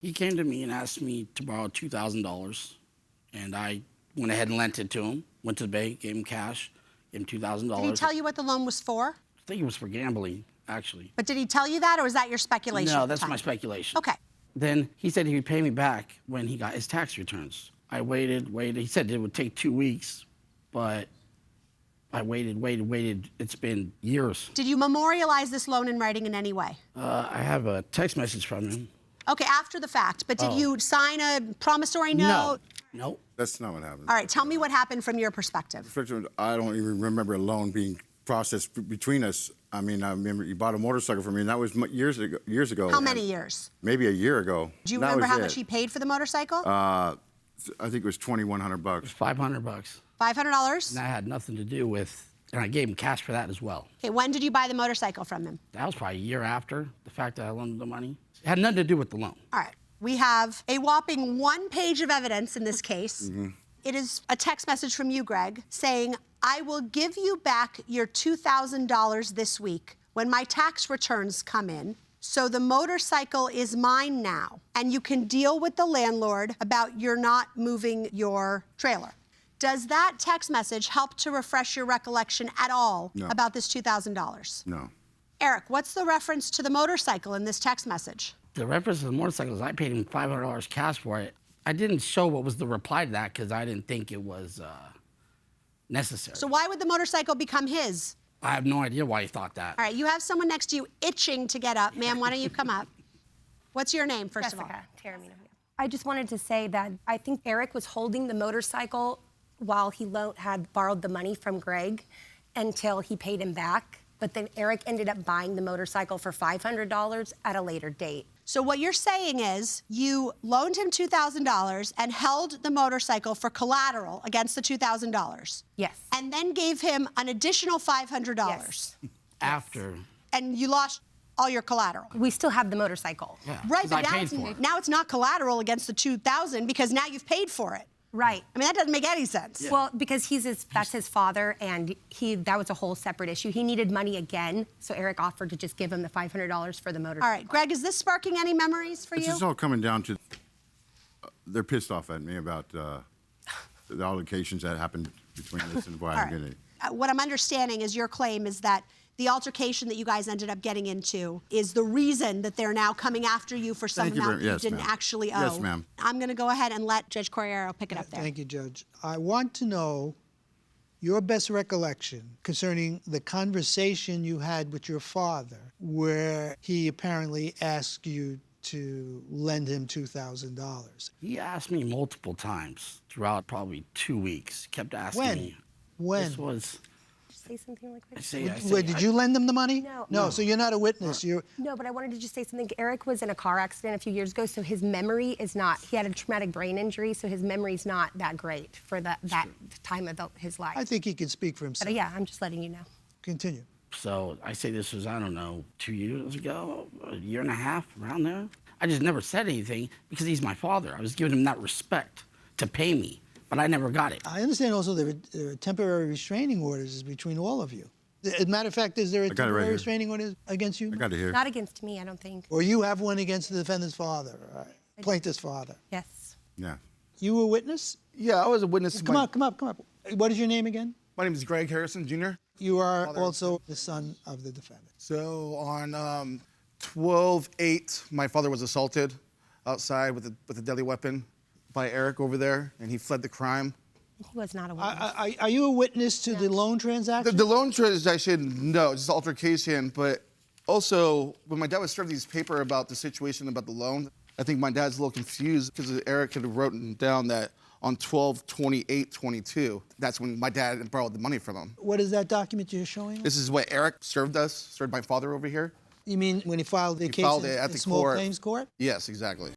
He came to me and asked me to borrow $2,000, and I went ahead and lent it to him. Went to the bank, gave him cash, gave him $2,000. Did he tell you what the loan was for? I think it was for gambling, actually. But did he tell you that, or was that your speculation? No, at the that's time? my speculation. Okay. Then he said he would pay me back when he got his tax returns. I waited. He said it would take 2 weeks, but I waited. It's been years. Did you memorialize this loan in writing in any way? I have a text message from him. Okay, after the fact. But did you sign a promissory note? No. That's not what happened. All right, tell me what happened from your perspective. I don't even remember a loan being processed between us. I remember you bought a motorcycle for me, and that was years ago. How many years? Maybe a year ago. Do you remember how much he paid for the motorcycle? I think it was $2,100. $500. $500? And that had nothing to do with, and I gave him cash for that as well. Okay, when did you buy the motorcycle from him? That was probably a year after the fact that I loaned him the money. It had nothing to do with the loan. All right. We have a whopping 1 page of evidence in this case. It is a text message from you, Greg, saying, I will give you back your $2,000 this week when my tax returns come in. So the motorcycle is mine now, and you can deal with the landlord about you're not moving your trailer. Does that text message help to refresh your recollection at all about this $2,000? No. Eric, what's the reference to the motorcycle in this text message? The reference to the motorcycle is I paid him $500 cash for it. I didn't show what was the reply to that because I didn't think it was necessary. So why would the motorcycle become his? I have no idea why he thought that. All right, you have someone next to you itching to get up. Ma'am, why don't you come up? What's your name, first of all? Jessica Taramino. I just wanted to say that I think Eric was holding the motorcycle while he had borrowed the money from Greg until he paid him back. But then Eric ended up buying the motorcycle for $500 at a later date. So what you're saying is you loaned him $2,000 and held the motorcycle for collateral against the $2,000. Yes. And then gave him an additional $500. Yes. After. And you lost all your collateral. We still have the motorcycle. Yeah, Right, 'cause but I paid for it. now it's not collateral against the $2,000 because now you've paid for it. Right. I mean, that doesn't make any sense. Well, because that's his father, and that was a whole separate issue. He needed money again, so Eric offered to just give him the $500 for the motorcycle. All right, Greg, is this sparking any memories for It's you? just all coming down to they're pissed off at me about the altercations that happened between us and why All I'm right. getting it. What I'm understanding is your claim is that the altercation that you guys ended up getting into is the reason that they're now coming after you for some Thank you amount very- you yes, didn't ma'am. actually owe. Yes, ma'am. I'm going to go ahead and let Judge Corriero pick it up there. Thank you, Judge. I want to know your best recollection concerning the conversation you had with your father where he apparently asked you to lend him $2,000. He asked me multiple times throughout probably 2 weeks. Kept asking When? me. When? This was. Say something like that? Wait, did you lend him the money? No. So you're not a witness. You're. No, but I wanted to just say something. Eric was in a car accident a few years ago, so his memory is not. He had a traumatic brain injury, so his memory's not that great for that time of his life. I think he can speak for himself. But yeah, I'm just letting you know. Continue. So I say this was, I don't know, 2 years ago, a year and a half, around there. I just never said anything because he's my father. I was giving him that respect to pay me, but I never got it. I understand also there are temporary restraining orders between all of you. As a matter of fact, is there a got it right temporary here. restraining order against you? I got it here. Not against me, I don't think. Or you have one against the defendant's father, plaintiff's father. Yes. Yeah. You a witness? Yeah, I was a witness. Come up. What is your name again? My name is Greg Harrison Jr. You are also the son of the defendant. So on 12/8, my father was assaulted outside with a deadly weapon by Eric over there, and he fled the crime. He was not a witness. Are you a witness to the loan transaction? The loan transaction, no, just altercation. But also, when my dad was served these paper about the situation about the loan, I think my dad's a little confused because Eric had written down that on 12/28/22, that's when my dad borrowed the money from him. What is that document you're showing? This is what Eric served my father over here. You mean when he filed the case filed in it at the small court. claims court? Yes, exactly.